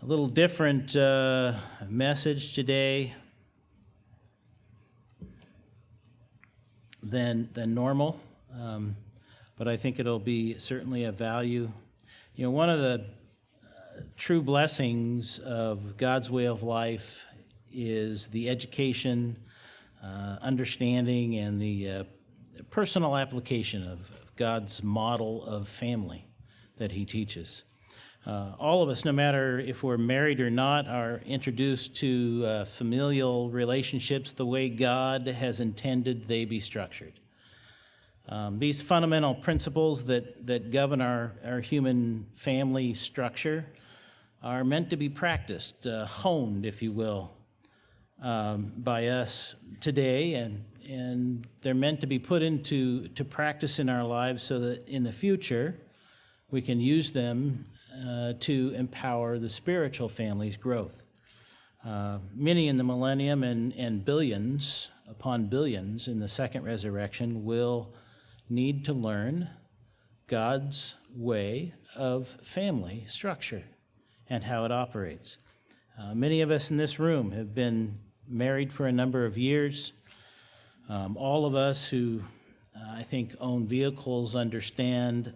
A little different message today than normal, but I think it'll be certainly of value. You know, one of the true blessings of God's way of life is the education, understanding, and the personal application of God's model of family that He teaches. All of us, no matter if we're married or not, are introduced to familial relationships the way God has intended they be structured. These fundamental principles that govern our human family structure are meant to be practiced, honed, if you will, by us today, and they're meant to be put into practice in our lives so that in the future we can use them to empower the spiritual family's growth. Many in the millennium and billions upon billions in the second resurrection will need to learn God's way of family structure and how it operates. Many of us in this room have been married for a number of years. All of us who I think own vehicles understand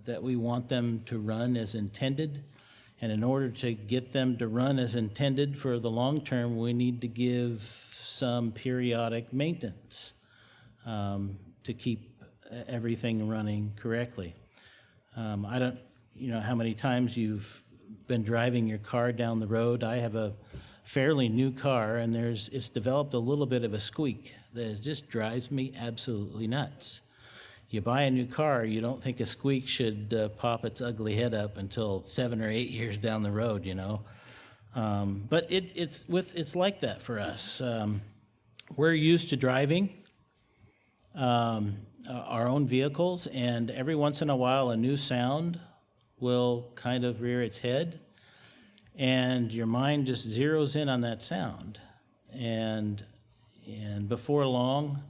that we want them to run as intended, and in order to get them to run as intended for the long term, we need to give some periodic maintenance to keep everything running correctly. I don't know how many times you've been driving your car down the road. I have a fairly new car, and it's developed a little bit of a squeak that just drives me absolutely nuts. You buy a new car, you don't think a squeak should pop its ugly head up until 7 or 8 years down the road, you know. But it's like that for us. We're used to driving our own vehicles, and every once in a while a new sound will kind of rear its head, and your mind just zeroes in on that sound. And before long,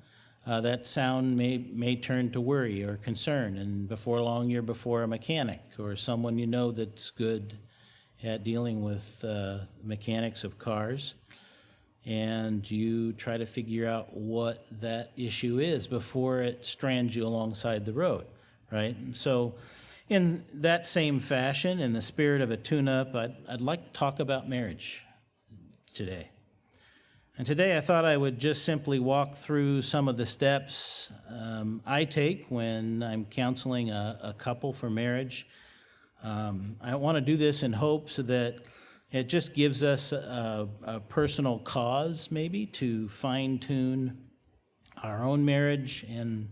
that sound may turn to worry or concern, and before long you're before a mechanic or someone you know that's good at dealing with mechanics of cars, and you try to figure out what that issue is before it strands you alongside the road, right? And so in that same fashion, in the spirit of a tune-up, I'd like to talk about marriage today. And today I thought I would just simply walk through some of the steps I take when I'm counseling a couple for marriage. I want to do this in hopes that it just gives us a personal cause maybe to fine-tune our own marriage. And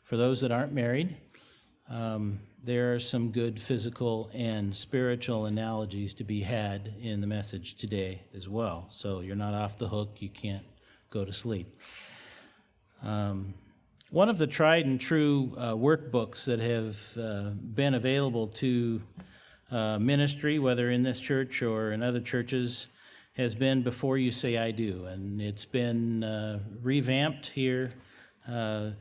for those that aren't married, there are some good physical and spiritual analogies to be had in the message today as well. So you're not off the hook, you can't go to sleep. One of the tried and true workbooks that have been available to ministry, whether in this church or in other churches, has been Before You Say I Do. And it's been revamped here a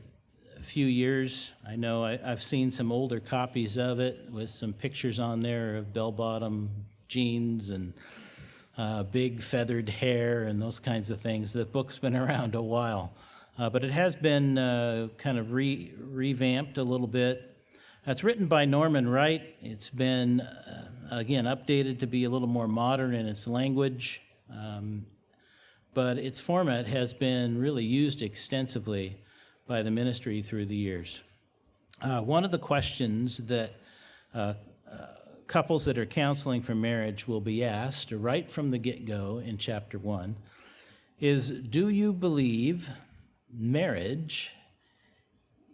few years. I know I've seen some older copies of it with some pictures on there of bell-bottom jeans and big feathered hair and those kinds of things. The book's been around a while, but it has been kind of revamped a little bit. It's written by Norman Wright. It's been, again, updated to be a little more modern in its language, but its format has been really used extensively by the ministry through the years. One of the questions that couples that are counseling for marriage will be asked right from the get-go in chapter 1 is, do you believe marriage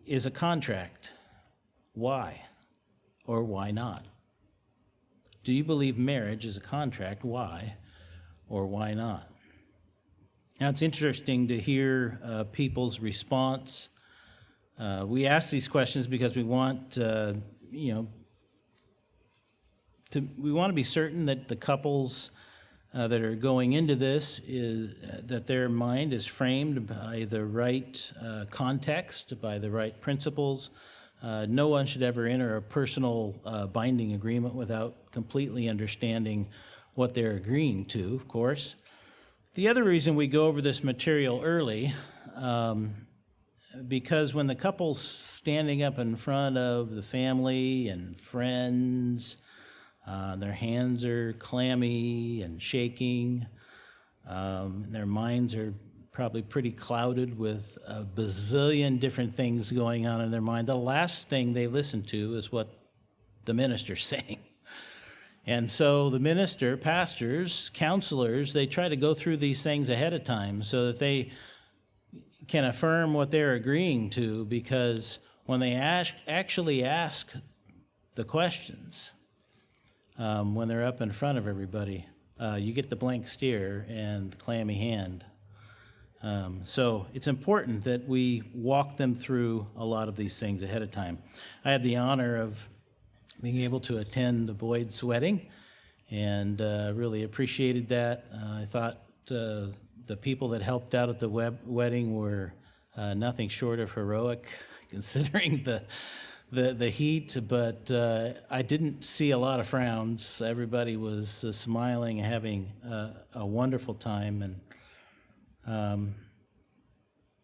is a contract? Why or why not? Do you believe marriage is a contract? Why or why not? Now, it's interesting to hear people's response. We ask these questions because we want, we want to be certain that the couples that are going into this that their mind is framed by the right context, by the right principles. No one should ever enter a personal binding agreement without completely understanding what they're agreeing to, of course. The other reason we go over this material early, because when the couple's standing up in front of the family and friends, their hands are clammy and shaking, their minds are probably pretty clouded with a bazillion different things going on in their mind. The last thing they listen to is what the minister's saying. And so the minister, pastors, counselors, they try to go through these things ahead of time so that they can affirm what they're agreeing to, because when they actually ask the questions, when they're up in front of everybody, you get the blank stare and the clammy hand. So it's important that we walk them through a lot of these things ahead of time. I had the honor of being able to attend the Boyd's wedding, and really appreciated that. I thought the people that helped out at the wedding were nothing short of heroic, considering the heat, but I didn't see a lot of frowns. Everybody was smiling and having a wonderful time, and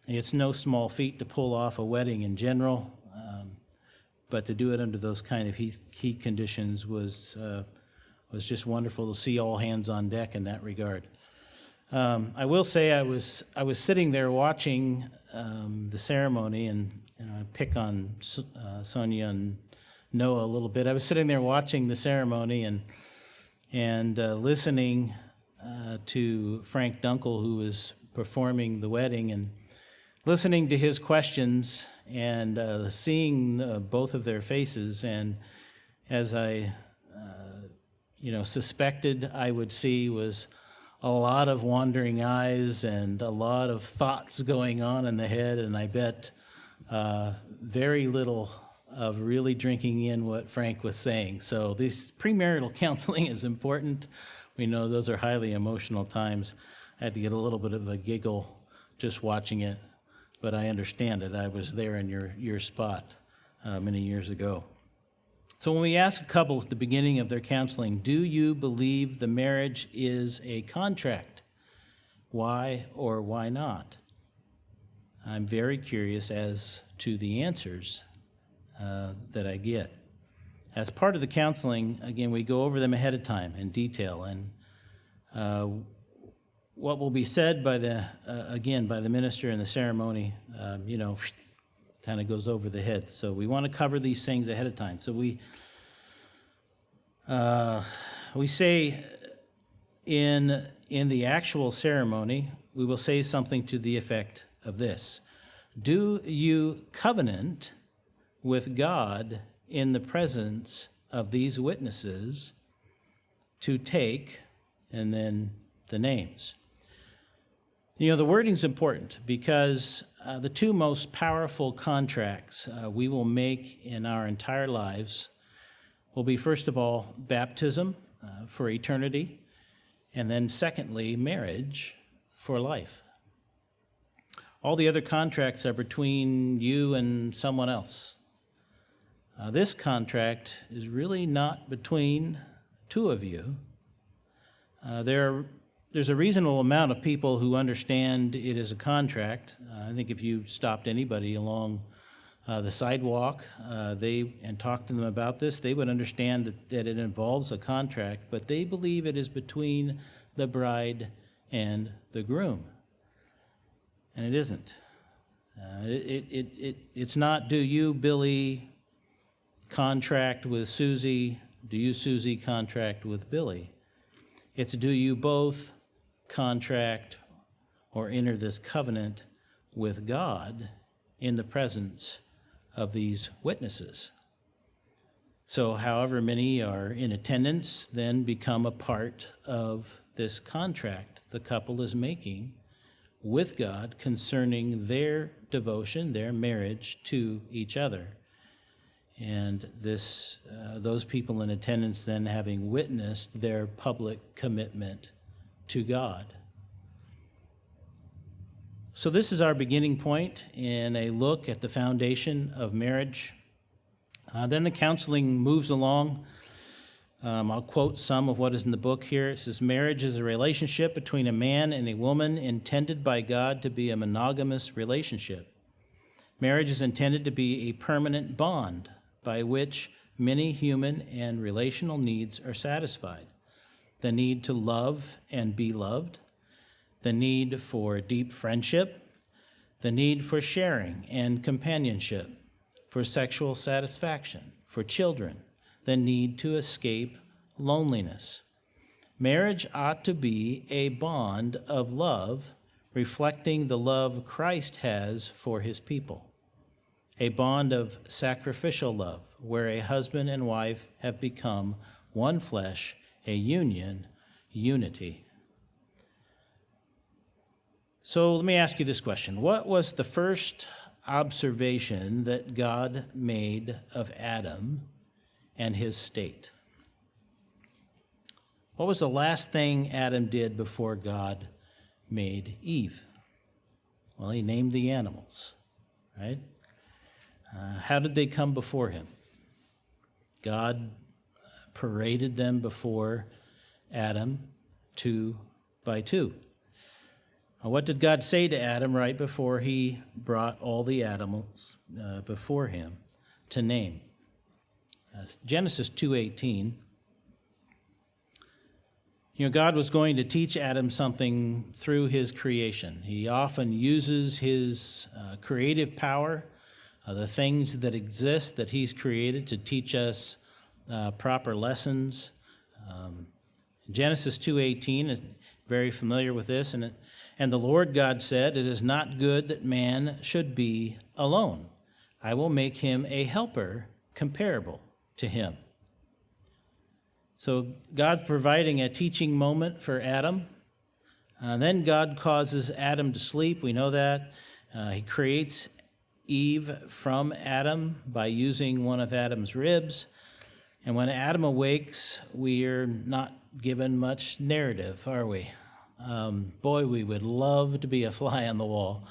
it's no small feat to pull off a wedding in general, but to do it under those kind of heat conditions was just wonderful to see all hands on deck in that regard. I will say I was sitting there watching the ceremony, and I pick on Sonia and Noah a little bit. I was sitting there watching the ceremony and listening to Frank Dunkel, who was performing the wedding, and listening to his questions and seeing both of their faces. And as I suspected I would see, was a lot of wandering eyes and a lot of thoughts going on in the head, and I bet very little of really drinking in what Frank was saying. So this premarital counseling is important. We know those are highly emotional times. I had to get a little bit of a giggle just watching it, but I understand it. I was there in your spot many years ago. So when we ask a couple at the beginning of their counseling, do you believe the marriage is a contract? Why or why not? I'm very curious as to the answers that I get. As part of the counseling, again, we go over them ahead of time in detail, and what will be said by the minister in the ceremony, kind of goes over the head. So we want to cover these things ahead of time. So we say in the actual ceremony, we will say something to the effect of this: do you covenant with God in the presence of these witnesses to take, and then the names? The wording's important, because the two most powerful contracts we will make in our entire lives will be, first of all, baptism for eternity, and then secondly, marriage for life. All the other contracts are between you and someone else. This contract is really not between two of you. There's a reasonable amount of people who understand it is a contract. I think if you stopped anybody along the sidewalk and talked to them about this, they would understand that it involves a contract, but they believe it is between the bride and the groom. And it isn't. It's not, do you, Billy, contract with Susie? Do you, Susie, contract with Billy? It's, do you both contract or enter this covenant with God in the presence of these witnesses? So however many are in attendance then become a part of this contract the couple is making with God concerning their devotion, their marriage to each other. And those people in attendance then having witnessed their public commitment to God. So this is our beginning point in a look at the foundation of marriage. Then the counseling moves along. I'll quote some of what is in the book here. It says, marriage is a relationship between a man and a woman intended by God to be a monogamous relationship. Marriage is intended to be a permanent bond by which many human and relational needs are satisfied. The need to love and be loved, the need for deep friendship, the need for sharing and companionship, for sexual satisfaction, for children, the need to escape loneliness. Marriage ought to be a bond of love, reflecting the love Christ has for his people. A bond of sacrificial love, where a husband and wife have become one flesh, a union, unity. So let me ask you this question. What was the first observation that God made of Adam and his state? What was the last thing Adam did before God made Eve? Well, he named the animals, right? How did they come before him? God paraded them before Adam 2 by 2. What did God say to Adam right before he brought all the animals before him to name? Genesis 2:18. God was going to teach Adam something through his creation. He often uses his creative power, the things that exist that he's created, to teach us proper lessons. Genesis 2:18 is very familiar with this, and the Lord God said, "It is not good that man should be alone. I will make him a helper comparable to him." So God's providing a teaching moment for Adam. Then God causes Adam to sleep. We know that. He creates Eve from Adam by using one of Adam's ribs. And when Adam awakes, we're not given much narrative, are we? Boy, we would love to be a fly on the wall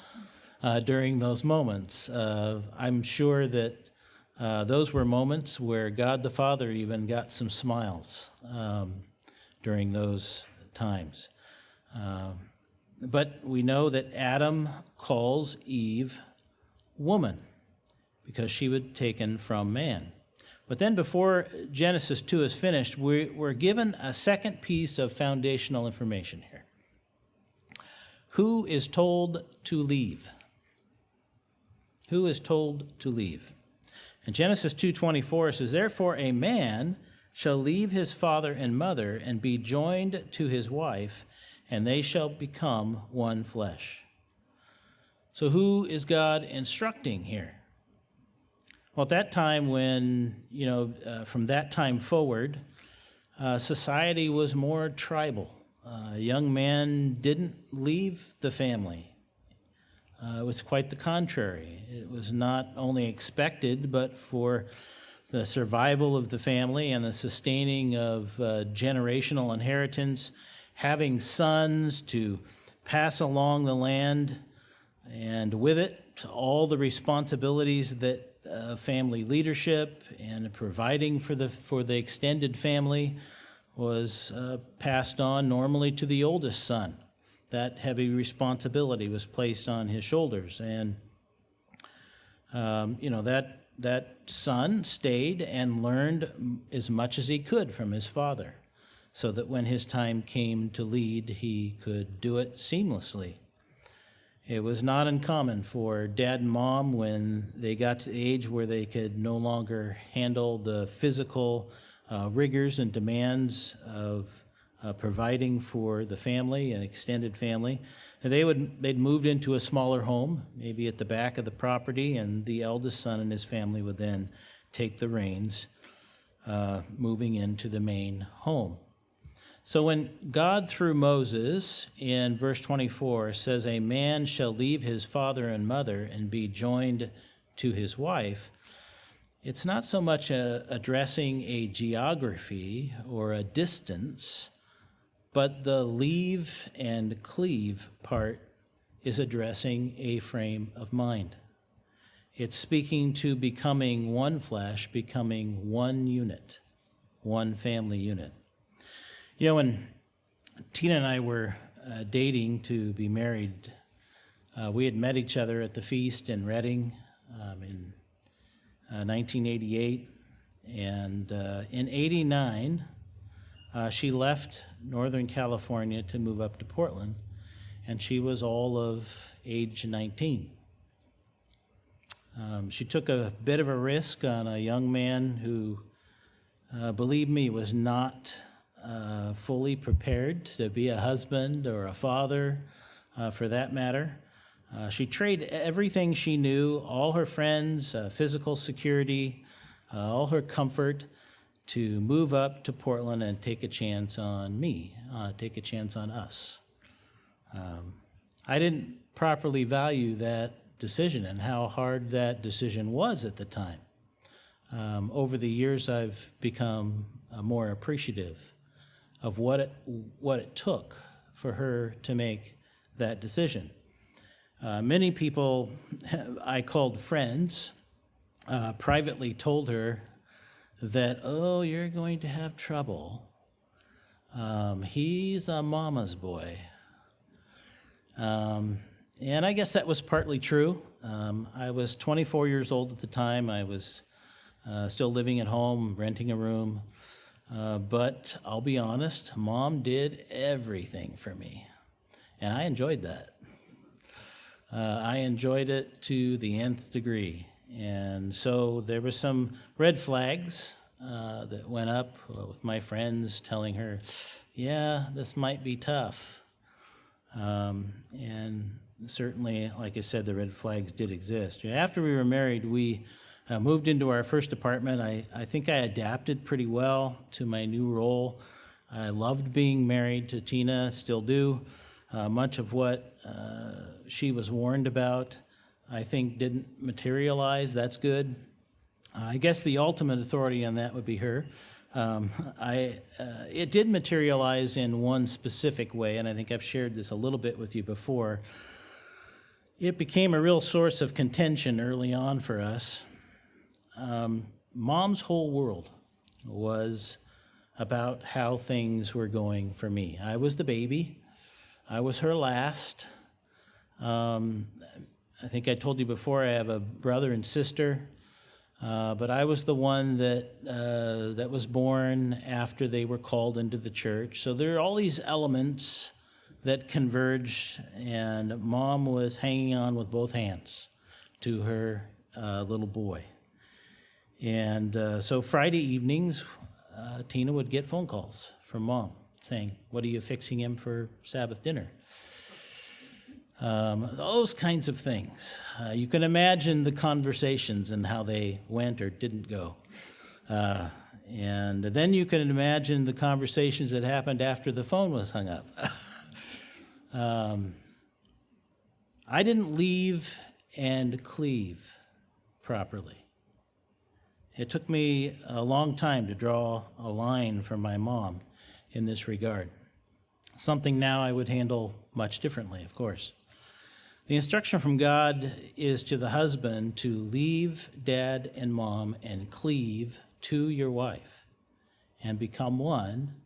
during those moments. I'm sure that those were moments where God the Father even got some smiles during those times. But we know that Adam calls Eve woman because she was taken from man. But then before Genesis 2 is finished, we're given a second piece of foundational information here. Who is told to leave? Who is told to leave? In Genesis 2:24 it says, "Therefore a man shall leave his father and mother and be joined to his wife, and they shall become one flesh." So who is God instructing here? Well, at that time when, from that time forward, society was more tribal. Young men didn't leave the family. It was quite the contrary. It was not only expected, but for the survival of the family and the sustaining of generational inheritance, having sons to pass along the land, and with it, all the responsibilities that family leadership and providing for the extended family was passed on normally to the oldest son. That heavy responsibility was placed on his shoulders, and that son stayed and learned as much as he could from his father, so that when his time came to lead, he could do it seamlessly. It was not uncommon for dad and mom, when they got to the age where they could no longer handle the physical rigors and demands of providing for the family and extended family, and they'd moved into a smaller home, maybe at the back of the property, and the eldest son and his family would then take the reins, moving into the main home. So when God, through Moses, in verse 24, says, "A man shall leave his father and mother and be joined to his wife," it's not so much addressing a geography or a distance, but the leave and cleave part is addressing a frame of mind. It's speaking to becoming one flesh, becoming one unit. one family unit. You know, when Tina and I were dating to be married, we had met each other at the feast in Reading in 1988, and in '89, she left Northern California to move up to Portland, and she was all of age 19. She took a bit of a risk on a young man who, believe me, was not fully prepared to be a husband or a father, for that matter. She traded everything she knew, all her friends, physical security, all her comfort, to move up to Portland and take a chance on me, take a chance on us. I didn't properly value that decision and how hard that decision was at the time. Over the years, I've become more appreciative of what it took for her to make that decision. Many people I called friends privately told her that, oh, you're going to have trouble. He's a mama's boy. And I guess that was partly true. I was 24 years old at the time. I was still living at home, renting a room. But I'll be honest, Mom did everything for me. And I enjoyed that. I enjoyed it to the nth degree. And so there were some red flags that went up with my friends telling her, yeah, this might be tough. And certainly, like I said, the red flags did exist. After we were married, we moved into our first apartment. I think I adapted pretty well to my new role. I loved being married to Tina, still do. Much of what she was warned about, I think, didn't materialize. That's good. I guess the ultimate authority on that would be her. It did materialize in one specific way, and I think I've shared this a little bit with you before. It became a real source of contention early on for us. Mom's whole world was about how things were going for me. I was the baby. I was her last. I think I told you before, I have a brother and sister, but I was the one that was born after they were called into the church. So there are all these elements that converged, and Mom was hanging on with both hands to her little boy. And so Friday evenings, Tina would get phone calls from Mom saying, what are you fixing him for Sabbath dinner? Those kinds of things. You can imagine the conversations and how they went or didn't go. And then you can imagine the conversations that happened after the phone was hung up. I didn't leave and cleave properly. It took me a long time to draw a line from my mom in this regard. Something now I would handle much differently, of course. The instruction from God is to the husband to leave dad and mom and cleave to your wife and become one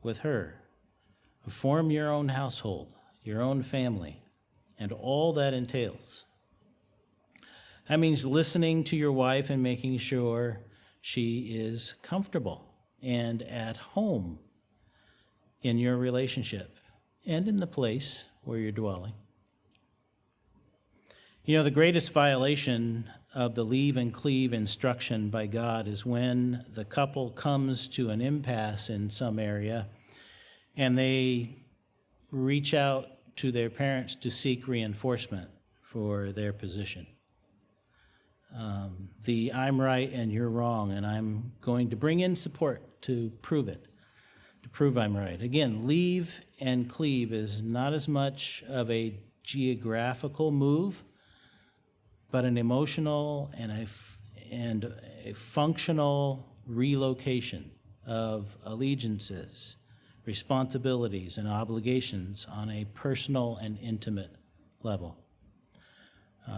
with her. Form your own household, your own family, and all that entails. That means listening to your wife and making sure she is comfortable and at home in your relationship and in the place where you're dwelling. You know, the greatest violation of the leave and cleave instruction by God is when the couple comes to an impasse in some area and they reach out to their parents to seek reinforcement for their position. The I'm right and you're wrong, and I'm going to bring in support to prove it, to prove I'm right. Again, leave and cleave is not as much of a geographical move, but an emotional and a functional relocation of allegiances, responsibilities, and obligations on a personal and intimate level.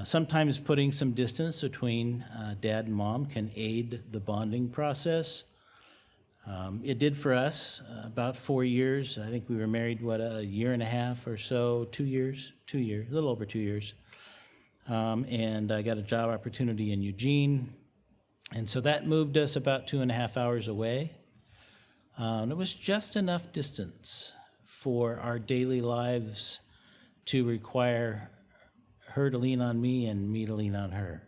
Sometimes putting some distance between dad and mom can aid the bonding process. It did for us about 4 years. I think we were married, a year and a half or so, 2 years, a little over 2 years. And I got a job opportunity in Eugene. And so that moved us about 2.5 hours away. And it was just enough distance for our daily lives to require her to lean on me and me to lean on her.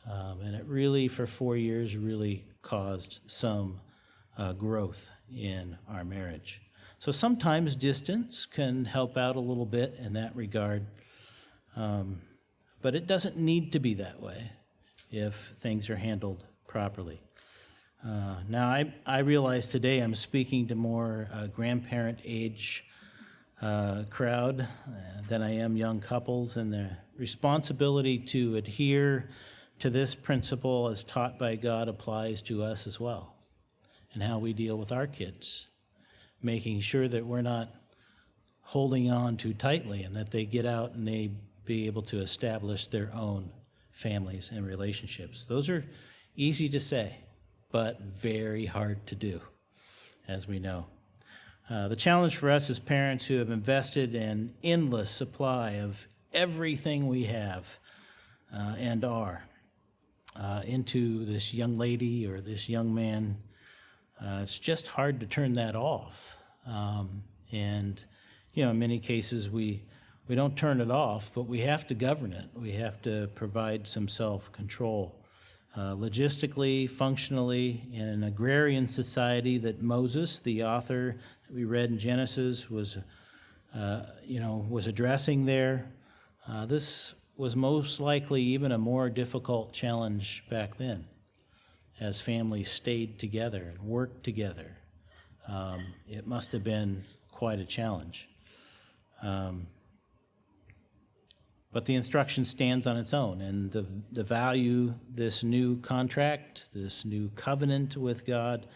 And it really, for 4 years, really caused some growth in our marriage. So sometimes distance can help out a little bit in that regard, but it doesn't need to be that way if things are handled properly. Now, I realize today I'm speaking to more grandparent age crowd than I am young couples, and the responsibility to adhere to this principle as taught by God applies to us as well, and how we deal with our kids, making sure that we're not holding on too tightly and that they get out and they be able to establish their own families and relationships. Those are easy to say, but very hard to do, as we know. The challenge for us as parents who have invested an endless supply of everything we have and are into this young lady or this young man, it's just hard to turn that off. And, in many cases we don't turn it off, but we have to govern it. We have to provide some self-control. Logistically, functionally, in an agrarian society that Moses, the author that we read in Genesis, was addressing there, this was most likely even a more difficult challenge back then, as families stayed together and worked together. It must have been quite a challenge. But the instruction stands on its own, and the value, this new contract, this new covenant with God,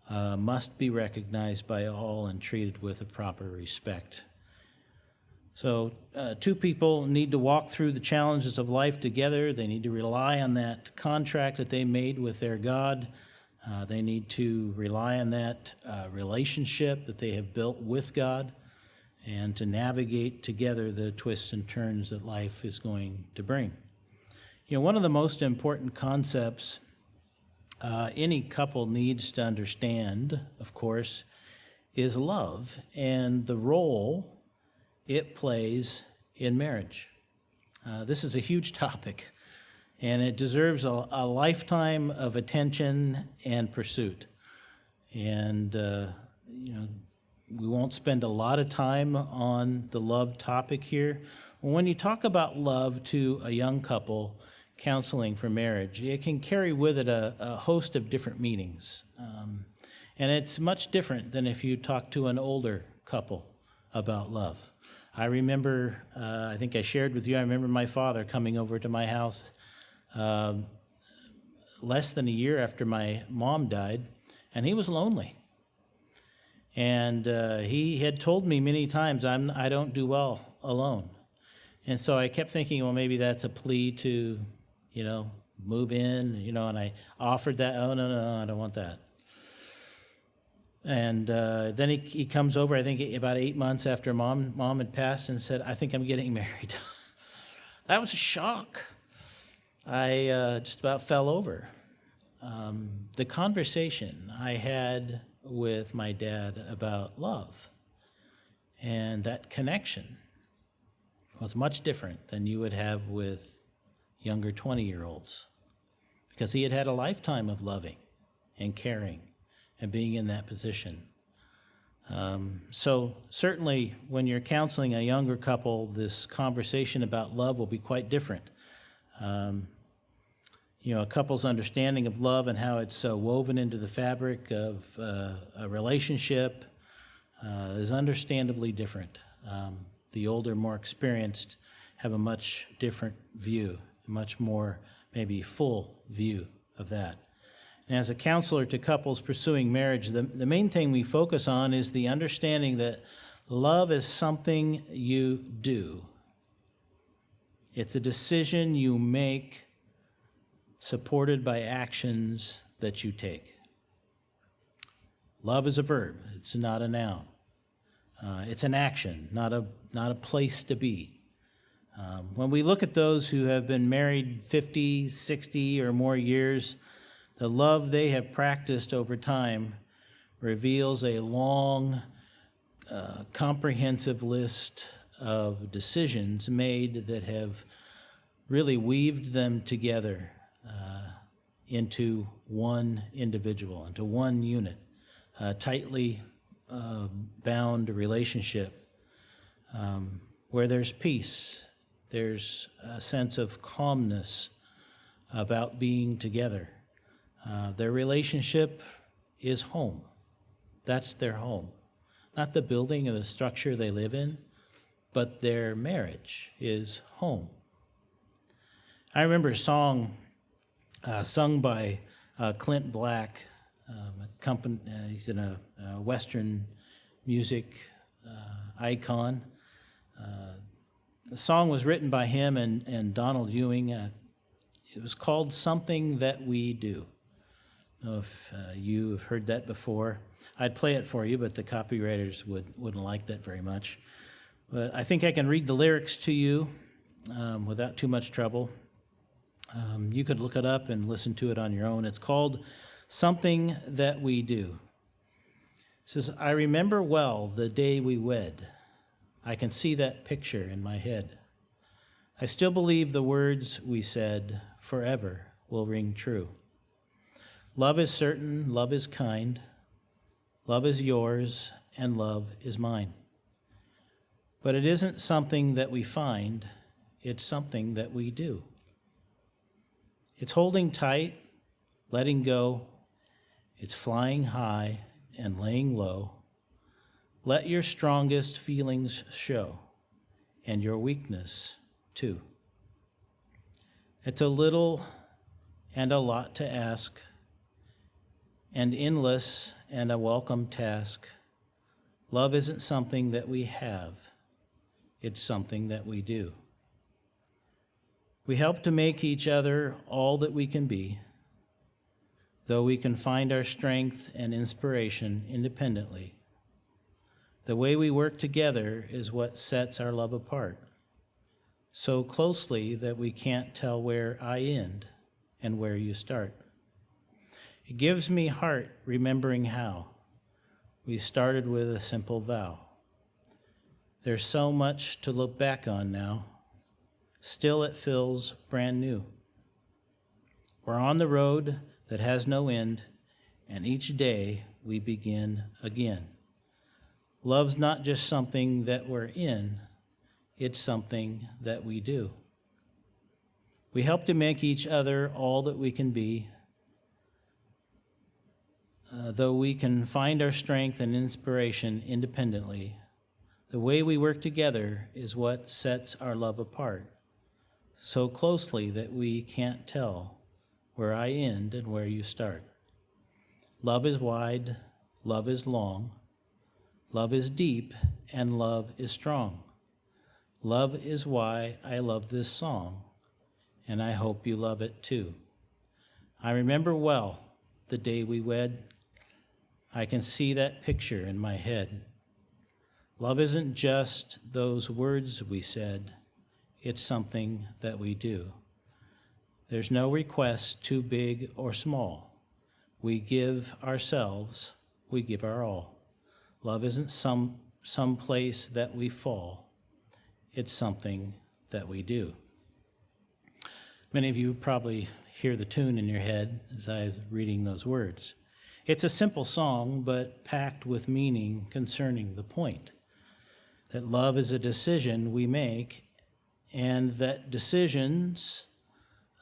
must be recognized by all and treated with a proper respect. So two people need to walk through the challenges of life together. They need to rely on that contract that they made with their God. They need to rely on that relationship that they have built with God, and to navigate together the twists and turns that life is going to bring. One of the most important concepts any couple needs to understand, of course, is love and the role it plays in marriage. This is a huge topic, and it deserves a lifetime of attention and pursuit. And, we won't spend a lot of time on the love topic here. When you talk about love to a young couple counseling for marriage, it can carry with it a host of different meanings. And it's much different than if you talk to an older couple about love. I remember, I think I shared with you, I remember my father coming over to my house less than a year after my mom died, and he was lonely. And he had told me many times, I don't do well alone. And so I kept thinking, well, maybe that's a plea to, move in, and I offered that. Oh, no, I don't want that. And then he comes over, I think about 8 months after mom had passed, and said, I think I'm getting married. That was a shock. I just about fell over. The conversation I had with my dad about love and that connection was much different than you would have with younger 20-year-olds, because he had had a lifetime of loving and caring and being in that position. So certainly when you're counseling a younger couple, this conversation about love will be quite different. A couple's understanding of love and how it's woven into the fabric of a relationship is understandably different. The older, more experienced have a much different view, a much more maybe full view of that. And as a counselor to couples pursuing marriage, the main thing we focus on is the understanding that love is something you do. It's a decision you make, supported by actions that you take. Love is a verb. It's not a noun. It's an action, not a place to be. When we look at those who have been married 50, 60, or more years, the love they have practiced over time reveals a long, comprehensive list of decisions made that have really weaved them together into one individual, into one unit, tightly bound relationship where there's peace, there's a sense of calmness about being together. Their relationship is home. That's their home. Not the building or the structure they live in, but their marriage is home. I remember a song sung by Clint Black. He's in a Western music icon. The song was written by him and Donald Ewing. It was called Something That We Do. I don't know if you have heard that before. I'd play it for you, but the copywriters wouldn't like that very much. But I think I can read the lyrics to you without too much trouble. You could look it up and listen to it on your own. It's called Something That We Do. It says, I remember well the day we wed. I can see that picture in my head. I still believe the words we said forever will ring true. Love is certain, love is kind, love is yours, and love is mine. But it isn't something that we find, it's something that we do. It's holding tight, letting go, it's flying high and laying low. Let your strongest feelings show, and your weakness too. It's a little and a lot to ask, and endless and a welcome task. Love isn't something that we have, it's something that we do. We help to make each other all that we can be, though we can find our strength and inspiration independently. The way we work together is what sets our love apart, so closely that we can't tell where I end and where you start. It gives me heart remembering how we started with a simple vow. There's so much to look back on now. Still it feels brand new. We're on the road that has no end, and each day we begin again. Love's not just something that we're in, it's something that we do. We help to make each other all that we can be, though we can find our strength and inspiration independently. The way we work together is what sets our love apart, so closely that we can't tell where I end and where you start. Love is wide, love is long, love is deep, and love is strong. Love is why I love this song, and I hope you love it too. I remember well the day we wed. I can see that picture in my head. Love isn't just those words we said, it's something that we do. There's no request too big or small. We give ourselves, we give our all. Love isn't some place that we fall, it's something that we do. Many of you probably hear the tune in your head as I was reading those words. It's a simple song, but packed with meaning concerning the point that love is a decision we make, and that decisions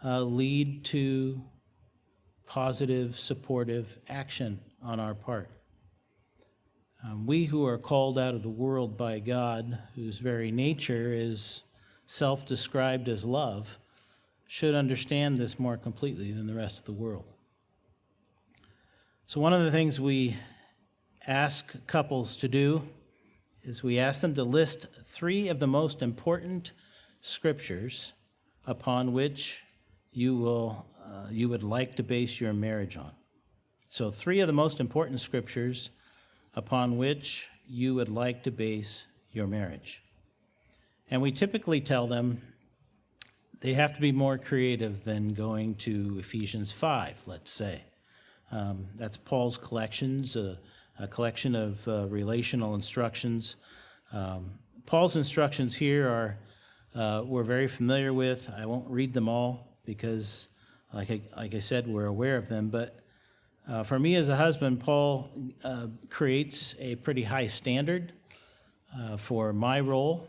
lead to positive, supportive action on our part. We who are called out of the world by God, whose very nature is self-described as love, should understand this more completely than the rest of the world. So one of the things we ask couples to do is we ask them to list 3 of the most important scriptures upon which you would like to base your marriage on. So 3 of the most important scriptures upon which you would like to base your marriage. And we typically tell them they have to be more creative than going to Ephesians 5, let's say. That's Paul's collections, a collection of relational instructions. Paul's instructions here are we're very familiar with. I won't read them all because, like I said, we're aware of them. But for me as a husband, Paul creates a pretty high standard for my role.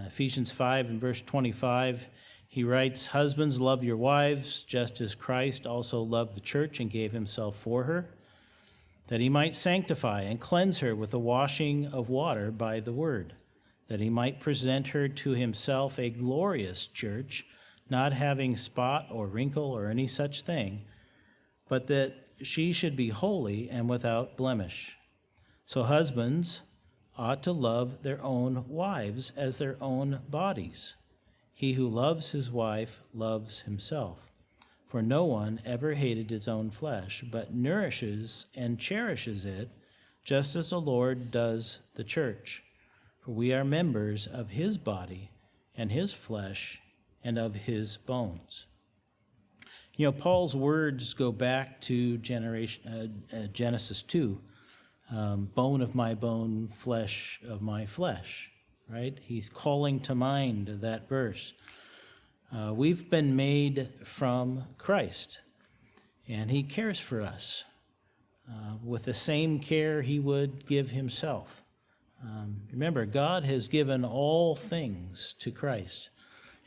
Ephesians 5 and verse 25, he writes, "Husbands, love your wives, just as Christ also loved the church and gave himself for her, that he might sanctify and cleanse her with the washing of water by the word, that he might present her to himself a glorious church, not having spot or wrinkle or any such thing, but that she should be holy and without blemish. So husbands ought to love their own wives as their own bodies. He who loves his wife loves himself. For no one ever hated his own flesh, but nourishes and cherishes it, just as the Lord does the church. For we are members of his body and his flesh and of his bones." You know, Paul's words go back to Genesis 2, bone of my bone, flesh of my flesh, right? He's calling to mind that verse. We've been made from Christ, and he cares for us with the same care he would give himself. Remember, God has given all things to Christ,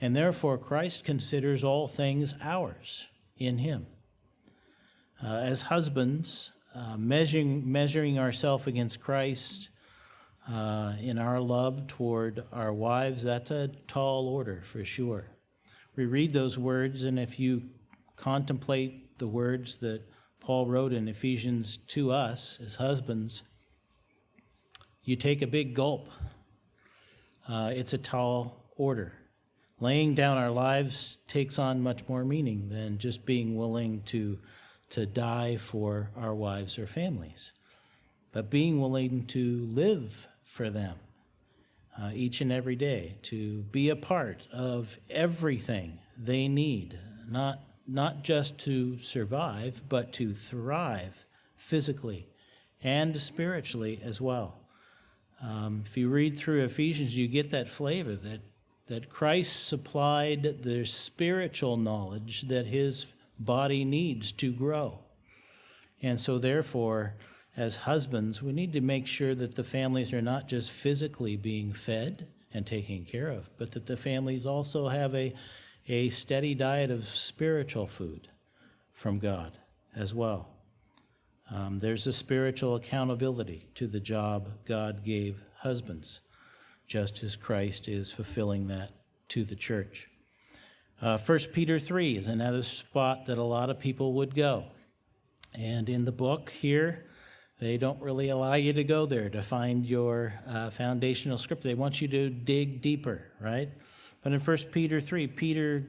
and therefore Christ considers all things ours in him. As husbands, measuring ourselves against Christ in our love toward our wives, that's a tall order for sure. We read those words, and if you contemplate the words that Paul wrote in Ephesians to us as husbands, you take a big gulp. It's a tall order. Laying down our lives takes on much more meaning than just being willing to die for our wives or families, but being willing to live for them each and every day, to be a part of everything they need, not just to survive, but to thrive physically and spiritually as well. If you read through Ephesians, you get that flavor that Christ supplied the spiritual knowledge that his body needs to grow. And so therefore, as husbands, we need to make sure that the families are not just physically being fed and taken care of, but that the families also have a steady diet of spiritual food from God as well. There's a spiritual accountability to the job God gave husbands, just as Christ is fulfilling that to the church. 1 Peter 3 is another spot that a lot of people would go. And in the book here, they don't really allow you to go there to find your foundational scripture. They want you to dig deeper, right? But in 1 Peter 3, Peter,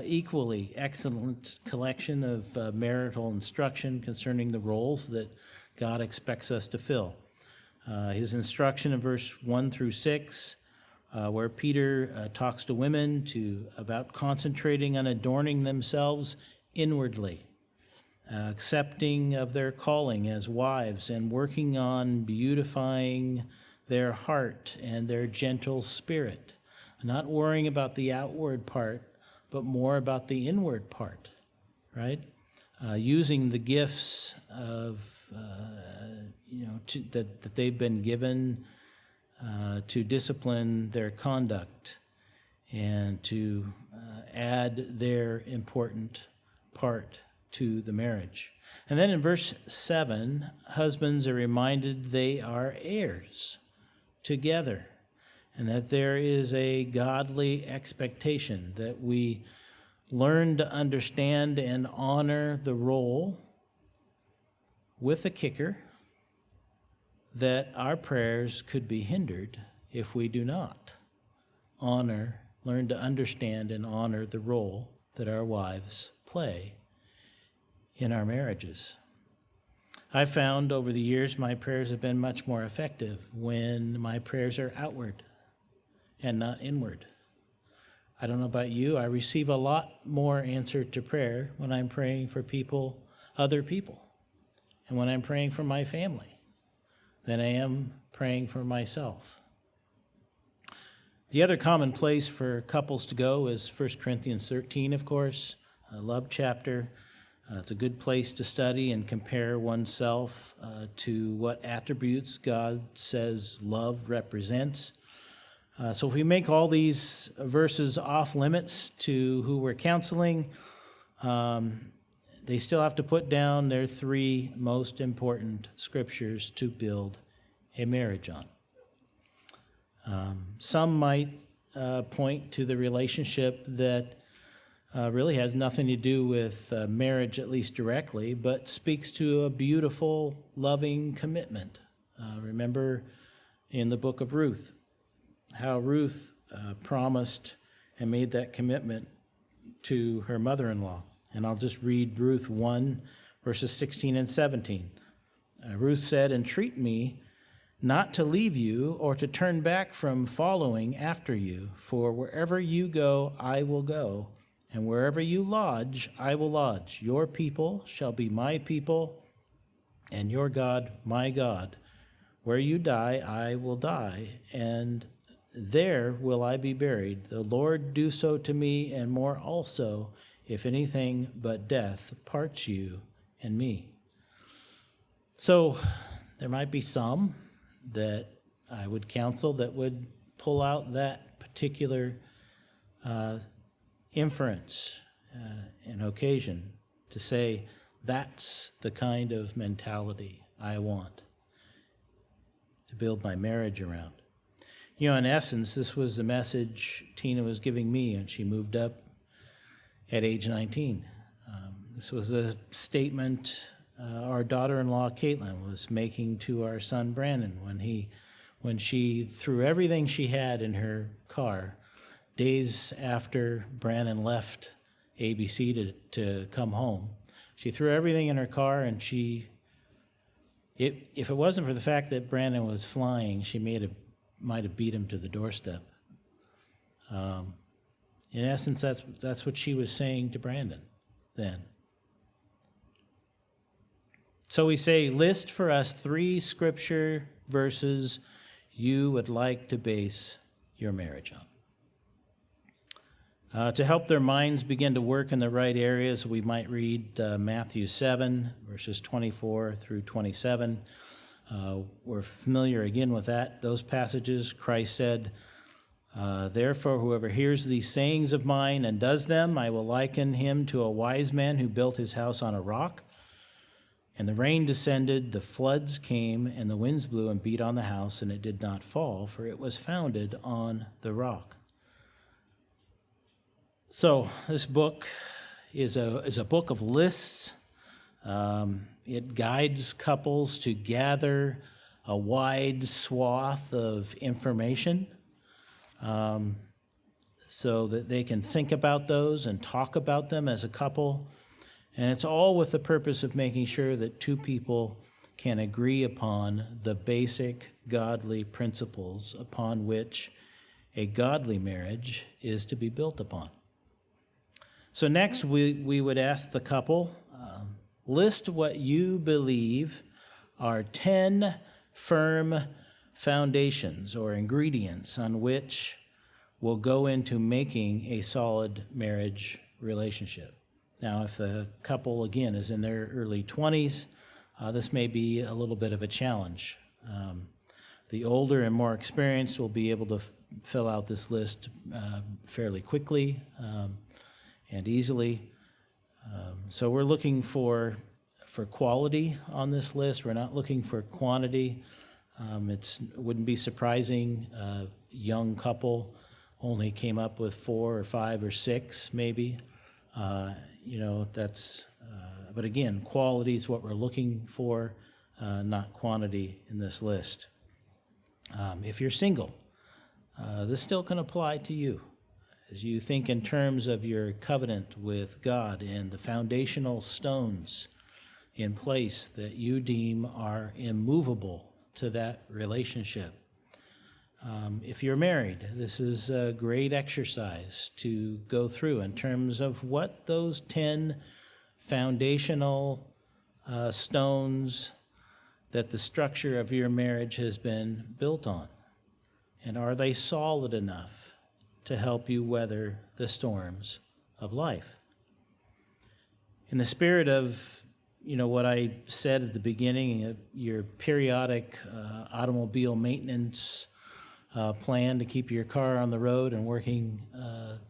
equally excellent collection of marital instruction concerning the roles that God expects us to fill. His instruction in verse 1 through 6, where Peter talks to women about concentrating on adorning themselves inwardly, accepting of their calling as wives, and working on beautifying their heart and their gentle spirit, not worrying about the outward part, but more about the inward part, right? Using the gifts of that they've been given to discipline their conduct and to add their important part to the marriage. And then in verse 7, husbands are reminded they are heirs together, and that there is a godly expectation that we learn to understand and honor the role, with a kicker that our prayers could be hindered if we do not learn to understand and honor the role that our wives play in our marriages. I found over the years my prayers have been much more effective when my prayers are outward and not inward. I don't know about you, I receive a lot more answer to prayer when I'm praying for people, other people, and when I'm praying for my family than I am praying for myself. The other common place for couples to go is 1 Corinthians 13, of course, a love chapter. It's a good place to study and compare oneself to what attributes God says love represents. So if we make all these verses off limits to who we're counseling, they still have to put down their three most important scriptures to build a marriage on. Some might point to the relationship that really has nothing to do with marriage, at least directly, but speaks to a beautiful, loving commitment. Remember in the book of Ruth, how Ruth promised and made that commitment to her mother-in-law. And I'll just read Ruth 1, verses 16 and 17. Ruth said, "Entreat me not to leave you or to turn back from following after you, for wherever you go, I will go, and wherever you lodge, I will lodge. Your people shall be my people, and your God, my God. Where you die, I will die, and there will I be buried. The Lord do so to me, and more also, if anything but death parts you and me." So there might be some that I would counsel that would pull out that particular inference and occasion to say, that's the kind of mentality I want to build my marriage around. You know, in essence, this was the message Tina was giving me when she moved up at age 19. This was a statement our daughter-in-law Caitlin was making to our son Brandon when she threw everything she had in her car days after Brandon left ABC to come home. She threw everything in her car, and if it wasn't for the fact that Brandon was flying, she might have beat him to the doorstep. In essence, that's what she was saying to Brandon then. So we say, list for us 3 scripture verses you would like to base your marriage on. To help their minds begin to work in the right areas, we might read Matthew 7, verses 24 through 27. We're familiar again with those passages. Christ said, "Therefore, whoever hears these sayings of mine and does them, I will liken him to a wise man who built his house on a rock. And the rain descended, the floods came, and the winds blew and beat on the house, and it did not fall, for it was founded on the rock." So this book is a book of lists. It guides couples to gather a wide swath of information so that they can think about those and talk about them as a couple. And it's all with the purpose of making sure that 2 people can agree upon the basic godly principles upon which a godly marriage is to be built upon. So next, we would ask the couple, list what you believe are 10 firm foundations or ingredients on which will go into making a solid marriage relationship. Now, if the couple, again, is in their early 20s, this may be a little bit of a challenge. The older and more experienced will be able to fill out this list fairly quickly and easily. So we're looking for quality on this list. We're not looking for quantity. It wouldn't be surprising a young couple only came up with 4 or 5 or 6 maybe. But again, quality is what we're looking for, not quantity in this list. If you're single, this still can apply to you. As you think in terms of your covenant with God and the foundational stones in place that you deem are immovable to that relationship. If you're married, this is a great exercise to go through in terms of what those 10 foundational stones that the structure of your marriage has been built on. And are they solid enough to help you weather the storms of life? In the spirit of, what I said at the beginning, your periodic automobile maintenance plan to keep your car on the road and working,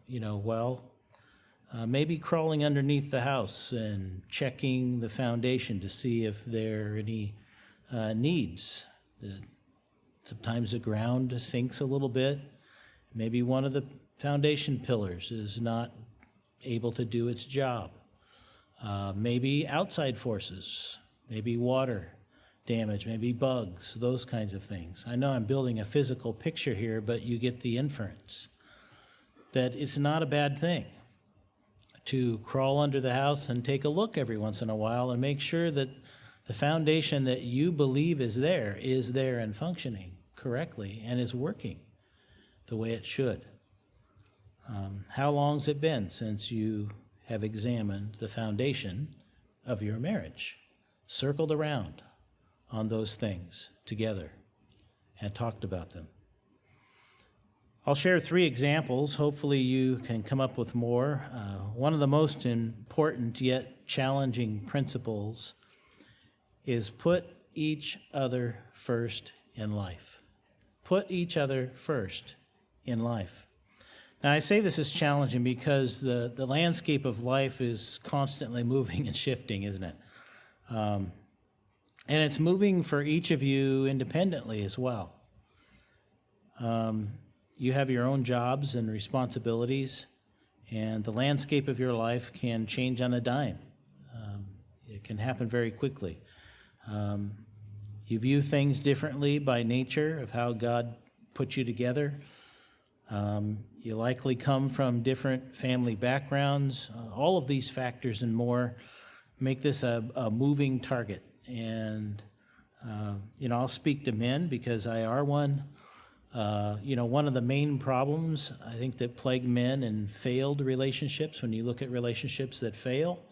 well, maybe crawling underneath the house and checking the foundation to see if there are any needs. Sometimes the ground sinks a little bit. Maybe one of the foundation pillars is not able to do its job. Maybe outside forces, maybe water damage, maybe bugs, those kinds of things. I know I'm building a physical picture here, but you get the inference that it's not a bad thing to crawl under the house and take a look every once in a while and make sure that the foundation that you believe is there and functioning correctly and is working the way it should. How long's it been since you have examined the foundation of your marriage, circled around on those things together and talked about them? I'll share 3 examples. Hopefully you can come up with more. One of the most important yet challenging principles is put each other first in life. Put each other first in life. Now, I say this is challenging because the landscape of life is constantly moving and shifting, isn't it? And it's moving for each of you independently as well. You have your own jobs and responsibilities, and the landscape of your life can change on a dime. It can happen very quickly. You view things differently by nature of how God put you together. You likely come from different family backgrounds. All of these factors and more make this a moving target. And, I'll speak to men because I are one. One of the main problems I think that plague men in failed relationships, when you look at relationships that fail,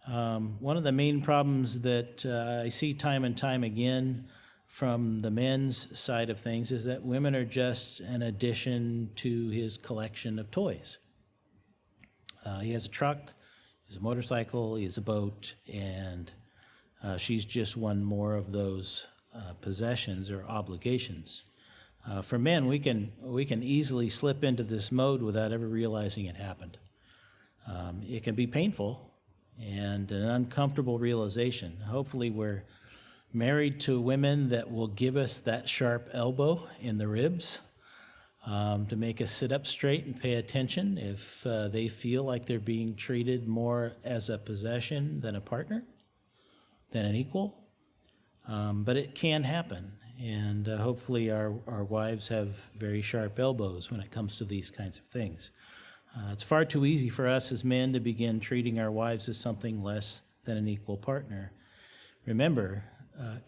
one of the main problems that I see time and time again from the men's side of things is that women are just an addition to his collection of toys. He has a truck, he has a motorcycle, he has a boat, and she's just one more of those possessions or obligations. For men, we can easily slip into this mode without ever realizing it happened. It can be painful and an uncomfortable realization. Hopefully we're married to women that will give us that sharp elbow in the ribs to make us sit up straight and pay attention if they feel like they're being treated more as a possession than a partner, than an equal. But it can happen, and hopefully our wives have very sharp elbows when it comes to these kinds of things. It's far too easy for us as men to begin treating our wives as something less than an equal partner. Remember,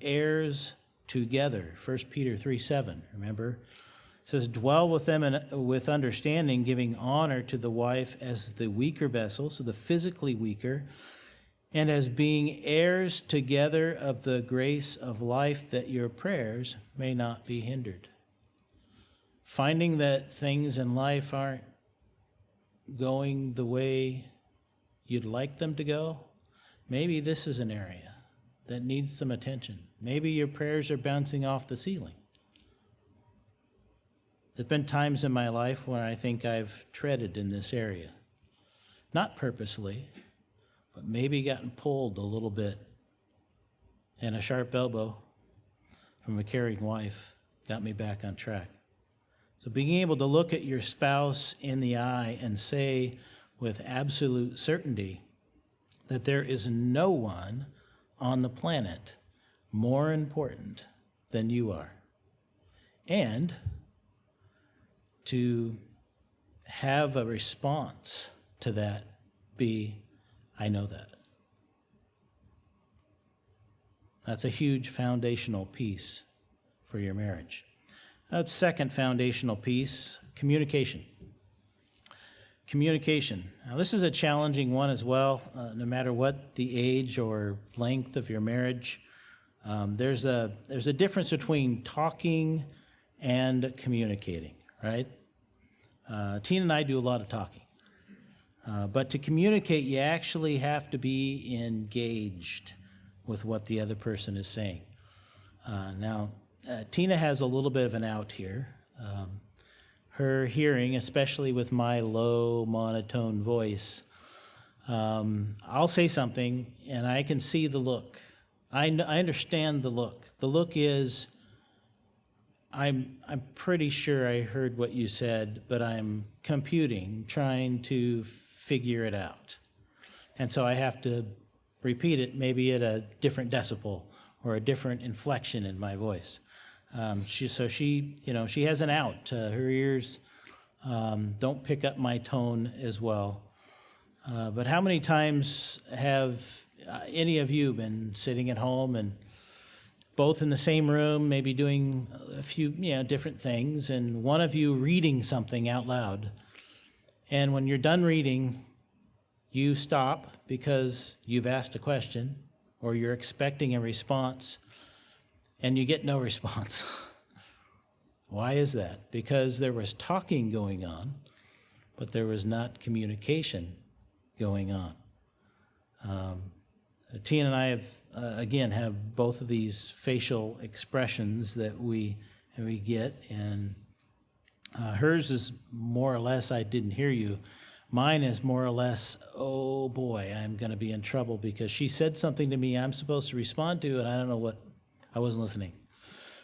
heirs together, 1 Peter 3:7, remember? It says, dwell with them with understanding, giving honor to the wife as the weaker vessel, so the physically weaker, and as being heirs together of the grace of life, that your prayers may not be hindered. Finding that things in life aren't going the way you'd like them to go, maybe this is an area that needs some attention. Maybe your prayers are bouncing off the ceiling. There's been times in my life when I think I've treaded in this area. Not purposely, but maybe gotten pulled a little bit. And a sharp elbow from a caring wife got me back on track. So being able to look at your spouse in the eye and say with absolute certainty that there is no one on the planet more important than you are. And to have a response to that be, I know that. That's a huge foundational piece for your marriage. Second foundational piece, communication. Communication. Now, this is a challenging one as well, no matter what the age or length of your marriage. There's a difference between talking and communicating, right? Tina and I do a lot of talking. But to communicate, you actually have to be engaged with what the other person is saying. Now, Tina has a little bit of an out here. Her hearing, especially with my low monotone voice, I'll say something and I can see the look. I understand the look. The look is, I'm pretty sure I heard what you said, but I'm computing, trying to figure it out. And so I have to repeat it maybe at a different decibel or a different inflection in my voice. She has an out. Her ears don't pick up my tone as well. But how many times have any of you been sitting at home and both in the same room, maybe doing a few different things, and one of you reading something out loud, and when you're done reading, you stop because you've asked a question or you're expecting a response, and you get no response. Why is that? Because there was talking going on, but there was not communication going on. Tina and I have both of these facial expressions that we get, and hers is more or less, I didn't hear you. Mine is more or less, oh boy, I'm going to be in trouble because she said something to me I'm supposed to respond to, and I don't know what, I wasn't listening.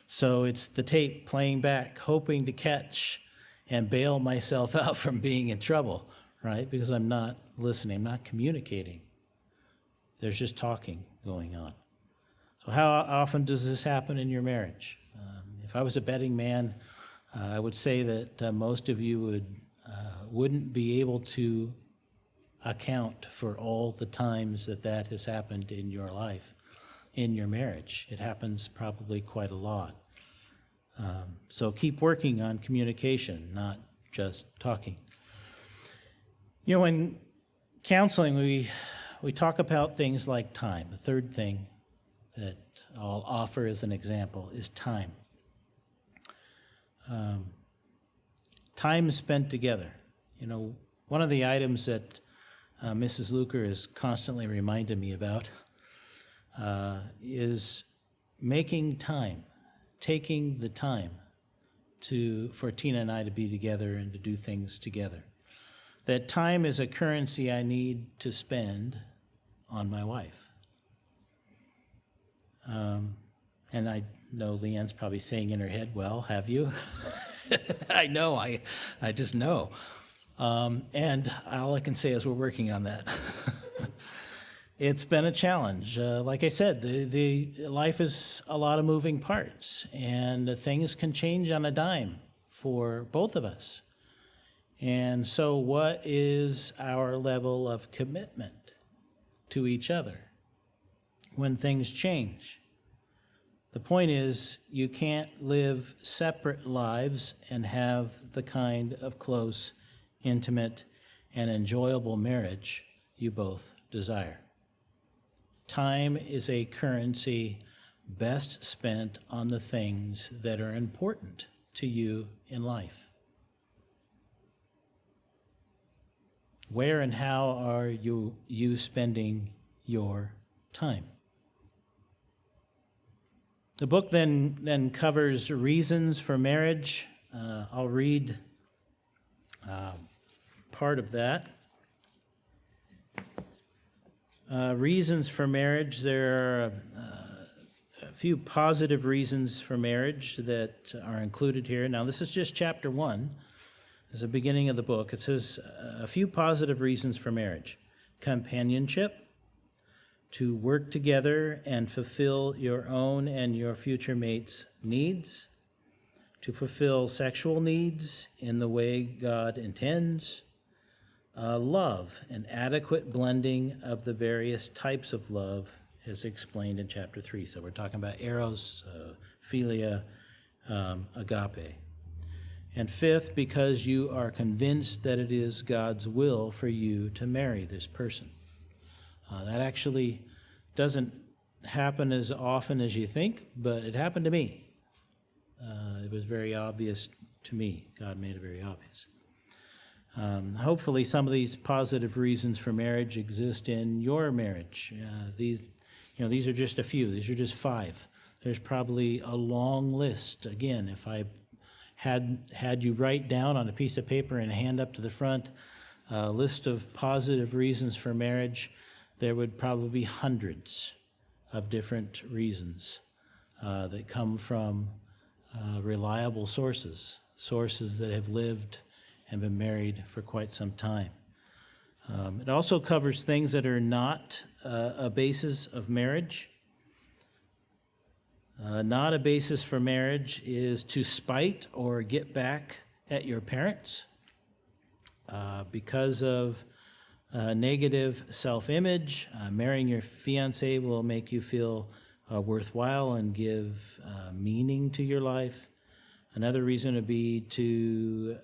So it's the tape playing back, hoping to catch and bail myself out from being in trouble, right? Because I'm not listening, I'm not communicating. There's just talking going on. So how often does this happen in your marriage? If I was a betting man, I would say that most of you wouldn't be able to account for all the times that has happened in your life, in your marriage. It happens probably quite a lot. So keep working on communication, not just talking. In counseling, we talk about things like time. The third thing that I'll offer as an example is time. Time spent together. One of the items that Mrs. Luker is constantly reminding me about is making time, taking the time for Tina and I to be together and to do things together. That time is a currency I need to spend on my wife. And I know Leanne's probably saying in her head, well, have you? I know, I just know. And all I can say is we're working on that. It's been a challenge. Like I said, the life is a lot of moving parts, and things can change on a dime for both of us. And so what is our level of commitment to each other when things change? The point is, you can't live separate lives and have the kind of close, intimate, and enjoyable marriage you both desire. Time is a currency best spent on the things that are important to you in life. Where and how are you spending your time? The book then covers reasons for marriage. I'll read part of that. Reasons for marriage. There are a few positive reasons for marriage that are included here. Now, this is just chapter 1. It's the beginning of the book. It says a few positive reasons for marriage. Companionship, to work together and fulfill your own and your future mate's needs, to fulfill sexual needs in the way God intends, love, an adequate blending of the various types of love as explained in chapter 3. So we're talking about eros, philia, agape. And fifth, because you are convinced that it is God's will for you to marry this person. That actually doesn't happen as often as you think, but it happened to me. It was very obvious to me. God made it very obvious. Hopefully some of these positive reasons for marriage exist in your marriage. These are just a few. These are just 5. There's probably a long list. Again, if I had you write down on a piece of paper and hand up to the front a list of positive reasons for marriage, there would probably be hundreds of different reasons that come from reliable sources that have lived and been married for quite some time. It also covers things that are not a basis of marriage. Not a basis for marriage is to spite or get back at your parents because of negative self-image. Marrying your fiancé will make you feel worthwhile and give meaning to your life. Another reason would be to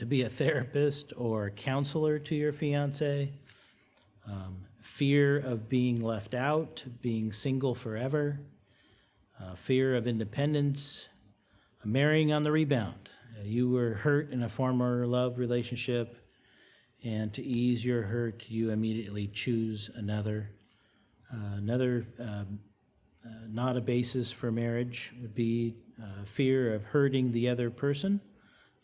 be a therapist or counselor to your fiancé. Fear of being left out, being single forever. Fear of independence. Marrying on the rebound. You were hurt in a former love relationship, and to ease your hurt, you immediately choose another. Not a basis for marriage would be fear of hurting the other person.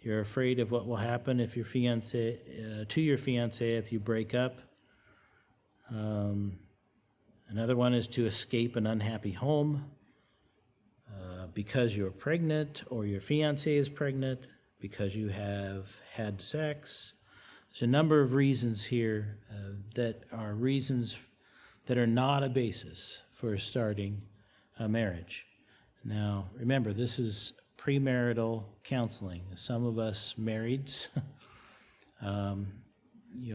You're afraid of what will happen if your fiancé to your fiancé if you break up. Another one is to escape an unhappy home because you're pregnant or your fiancé is pregnant, because you have had sex. There's a number of reasons here that are reasons that are not a basis for starting a marriage. Now, remember, this is premarital counseling. Some of us marrieds,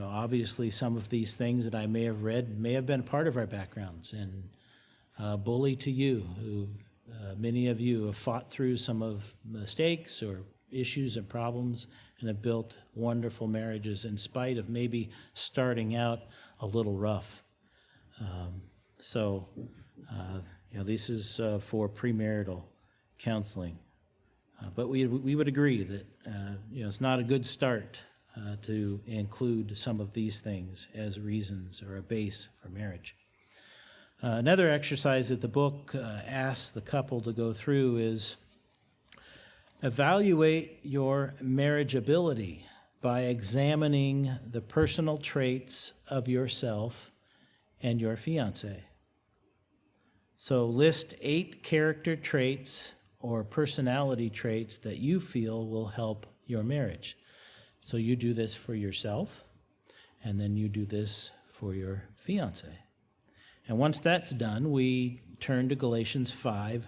obviously some of these things that I may have read may have been part of our backgrounds. And bully to you, who many of you have fought through some of mistakes or issues and problems and have built wonderful marriages in spite of maybe starting out a little rough. This is for premarital counseling. But we would agree that it's not a good start to include some of these things as reasons or a base for marriage. Another exercise that the book asks the couple to go through is evaluate your marriageability by examining the personal traits of yourself and your fiancé. So list 8 character traits or personality traits that you feel will help your marriage. So you do this for yourself, and then you do this for your fiancé. And once that's done, we turn to Galatians 5,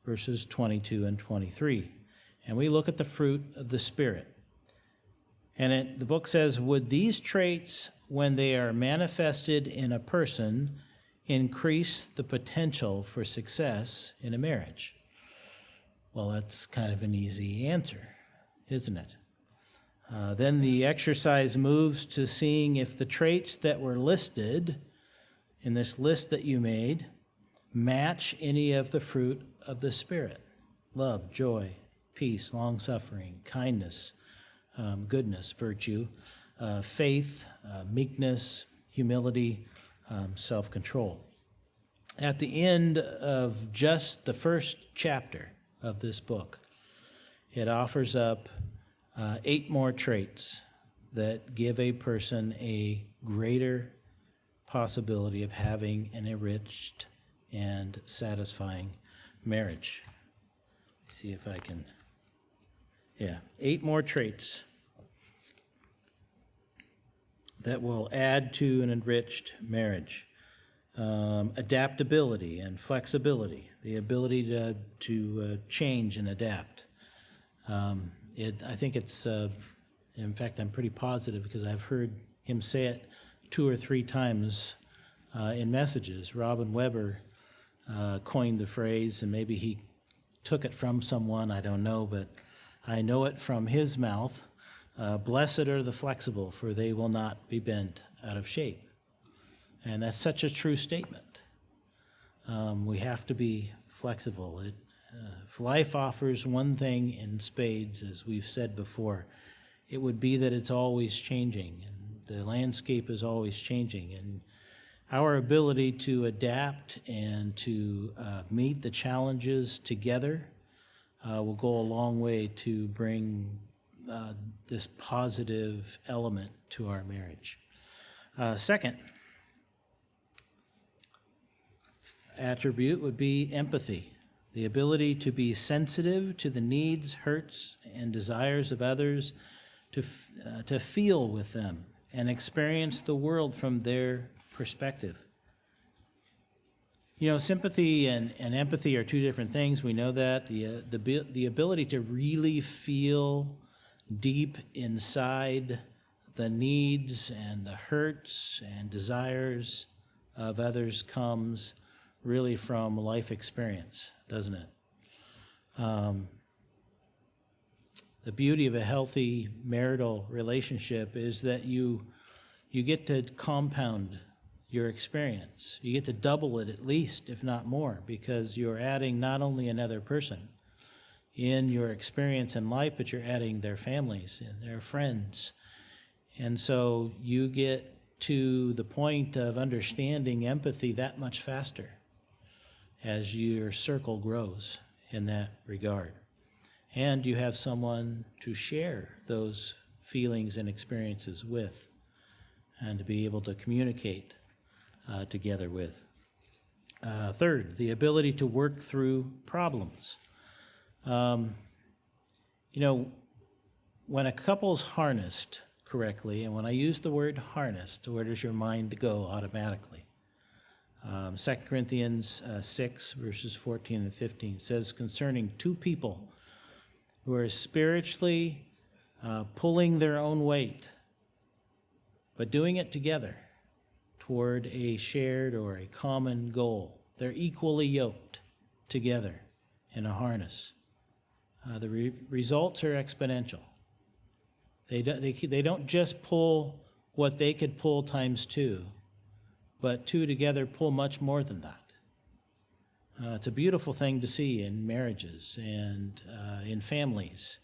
verses 22 and 23. And we look at the fruit of the Spirit. And the book says, would these traits, when they are manifested in a person, increase the potential for success in a marriage? Well, that's kind of an easy answer, isn't it? Then the exercise moves to seeing if the traits that were listed in this list that you made match any of the fruit of the Spirit. Love, joy, peace, long-suffering, kindness, goodness, virtue, faith, meekness, humility, self-control. At the end of just the first chapter of this book, it offers up 8 more traits that give a person a greater possibility of having an enriched and satisfying marriage. See if I can. 8 more traits that will add to an enriched marriage. Adaptability and flexibility, the ability to change and adapt. I think it's, in fact, I'm pretty positive because I've heard him say it 2 or 3 times in messages. Robin Weber coined the phrase, and maybe he took it from someone, I don't know, but I know it from his mouth. Blessed are the flexible, for they will not be bent out of shape. And that's such a true statement. We have to be flexible. If life offers one thing in spades, as we've said before, it would be that it's always changing, and the landscape is always changing. And our ability to adapt and to meet the challenges together will go a long way to bring this positive element to our marriage. Second attribute would be empathy, the ability to be sensitive to the needs, hurts, and desires of others, to feel with them and experience the world from their perspective. You know, sympathy and empathy are two different things. We know that. The ability to really feel deep inside the needs and the hurts and desires of others comes really from life experience, doesn't it? The beauty of a healthy marital relationship is that you get to compound your experience. You get to double it at least, if not more, because you're adding not only another person in your experience in life, but you're adding their families and their friends. And so you get to the point of understanding empathy that much faster as your circle grows in that regard. And you have someone to share those feelings and experiences with and to be able to communicate together with. Third, the ability to work through problems. You know, when a couple's harnessed correctly, and when I use the word harnessed, where does your mind go automatically? 2 Corinthians 6, verses 14 and 15 says concerning two people who are spiritually pulling their own weight, but doing it together toward a shared or a common goal. They're equally yoked together in a harness. The results are exponential. They don't just pull what they could pull times two, but two together pull much more than that. It's a beautiful thing to see in marriages and in families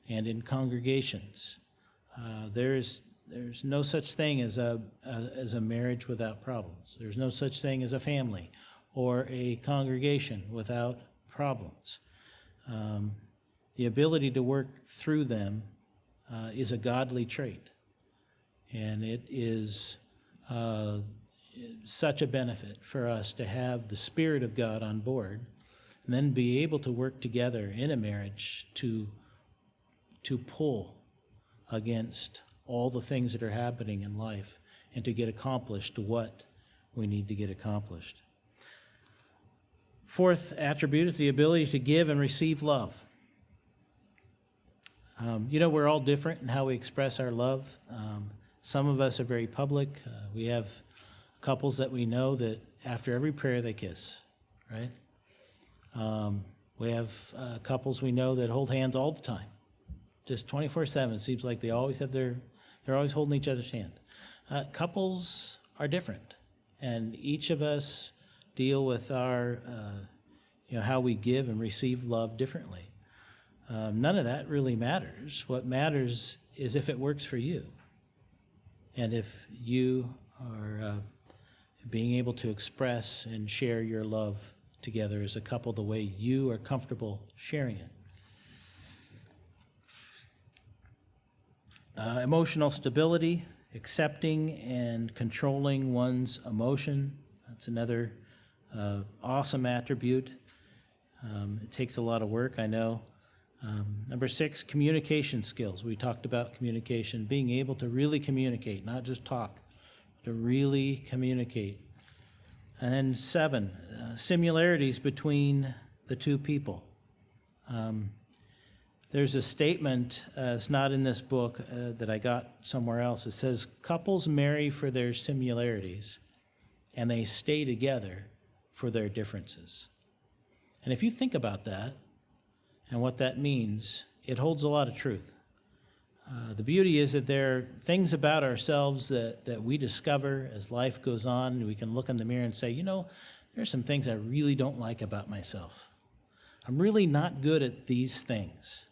and in congregations. There's no such thing as a marriage without problems. There's no such thing as a family or a congregation without problems. The ability to work through them is a godly trait, and it is such a benefit for us to have the Spirit of God on board and then be able to work together in a marriage to pull against all the things that are happening in life and to get accomplished what we need to get accomplished. Fourth attribute is the ability to give and receive love. You know, we're all different in how we express our love. Some of us are very public. We have couples that we know that after every prayer they kiss, right? We have couples we know that hold hands all the time, just 24/7. It seems like they always have they're always holding each other's hand. Couples are different, and each of us deal with our, how we give and receive love differently. None of that really matters. What matters is if it works for you, and if you are being able to express and share your love together as a couple the way you are comfortable sharing it. Emotional stability, accepting and controlling one's emotion. That's another awesome attribute. It takes a lot of work, I know. Number 6, communication skills. We talked about communication, being able to really communicate, not just talk, to really communicate. And then 7, similarities between the two people. There's a statement, it's not in this book, that I got somewhere else. It says, couples marry for their similarities, and they stay together for their differences. And if you think about that and what that means, it holds a lot of truth. The beauty is that there are things about ourselves that we discover as life goes on. We can look in the mirror and say, there's some things I really don't like about myself. I'm really not good at these things.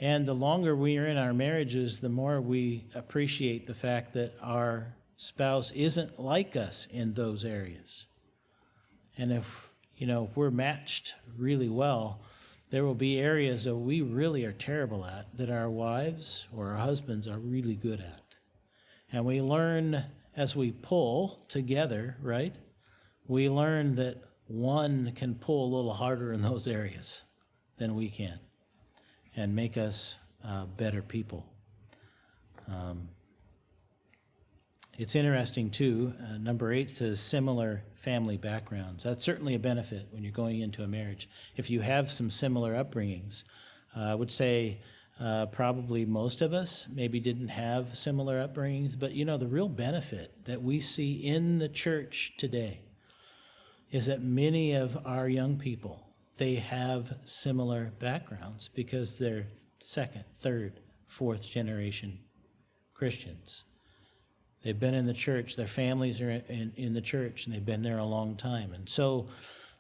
And the longer we are in our marriages, the more we appreciate the fact that our spouse isn't like us in those areas. And if we're matched really well, there will be areas that we really are terrible at that our wives or our husbands are really good at. And we learn as we pull together, right? We learn that one can pull a little harder in those areas than we can and make us better people. It's interesting, too, number 8 says similar family backgrounds. That's certainly a benefit when you're going into a marriage. If you have some similar upbringings, I would say probably most of us maybe didn't have similar upbringings, but the real benefit that we see in the church today is that many of our young people, they have similar backgrounds because they're second, third, fourth generation Christians. They've been in the church, their families are in the church, and they've been there a long time. And so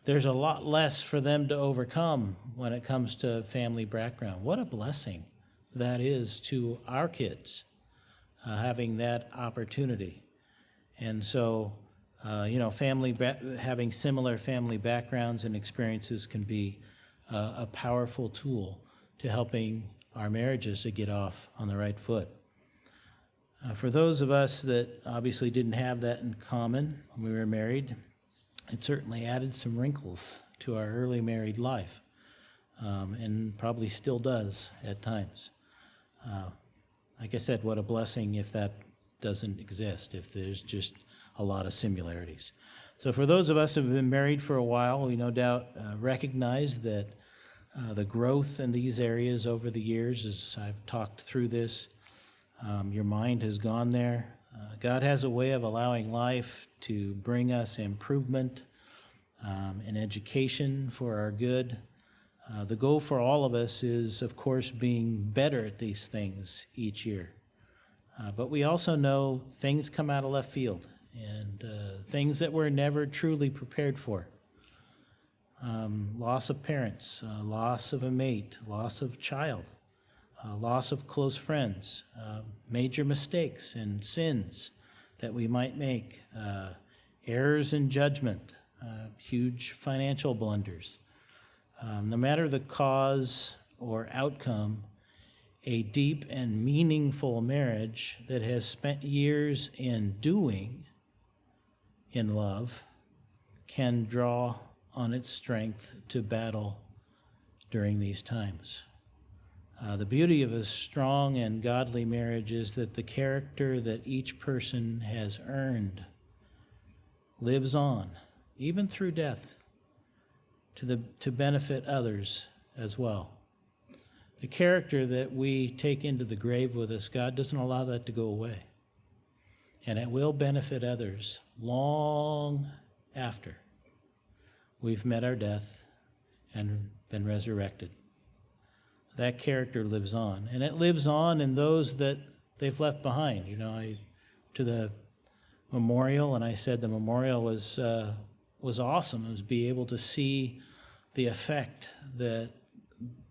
there's a lot less for them to overcome when it comes to family background. What a blessing that is to our kids, having that opportunity. And so, having similar family backgrounds and experiences can be a powerful tool to helping our marriages to get off on the right foot. For those of us that obviously didn't have that in common when we were married, it certainly added some wrinkles to our early married life, and probably still does at times. Like I said, what a blessing if that doesn't exist, if there's just a lot of similarities. So for those of us who have been married for a while, we no doubt recognize that the growth in these areas over the years, as I've talked through this, your mind has gone there. God has a way of allowing life to bring us improvement and education for our good. The goal for all of us is, of course, being better at these things each year. But we also know things come out of left field and things that we're never truly prepared for. Loss of parents, loss of a mate, loss of child. Loss of close friends, major mistakes and sins that we might make, errors in judgment, huge financial blunders. No matter the cause or outcome, a deep and meaningful marriage that has spent years in doing in love can draw on its strength to battle during these times. The beauty of a strong and godly marriage is that the character that each person has earned lives on, even through death, to benefit others as well. The character that we take into the grave with us, God doesn't allow that to go away. And it will benefit others long after we've met our death and been resurrected. That character lives on, and it lives on in those that they've left behind. To the memorial, and I said the memorial was awesome. It was be able to see the effect that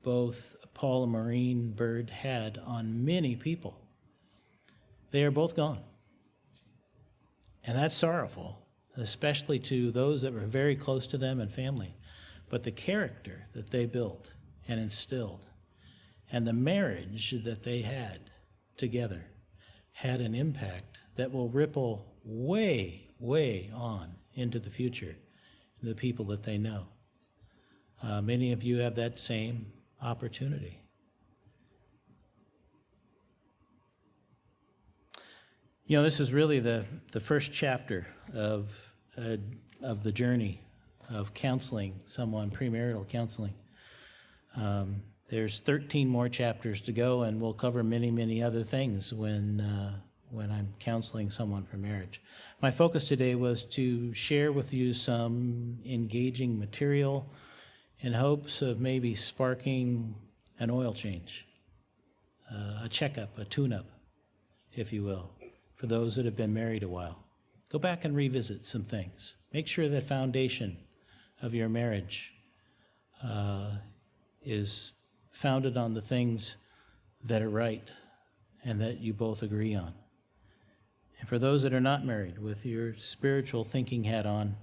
both Paul and Maureen Bird had on many people. They are both gone, and that's sorrowful, especially to those that were very close to them and family. But the character that they built and instilled, and the marriage that they had together had an impact that will ripple way, way on into the future, the people that they know. Many of you have that same opportunity. This is really the first chapter of the journey of counseling someone, premarital counseling. There's 13 more chapters to go, and we'll cover many, many other things when when I'm counseling someone for marriage. My focus today was to share with you some engaging material in hopes of maybe sparking an oil change, a checkup, a tune-up, if you will, for those that have been married a while. Go back and revisit some things. Make sure the foundation of your marriage is founded on the things that are right and that you both agree on. And for those that are not married, with your spiritual thinking hat on,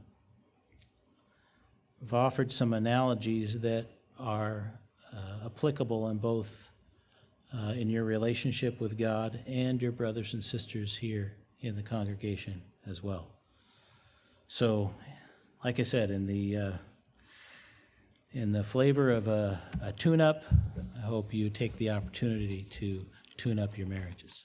I've offered some analogies that are applicable in both in your relationship with God and your brothers and sisters here in the congregation as well. So, like I said, in the flavor of a tune-up, I hope you take the opportunity to tune up your marriages.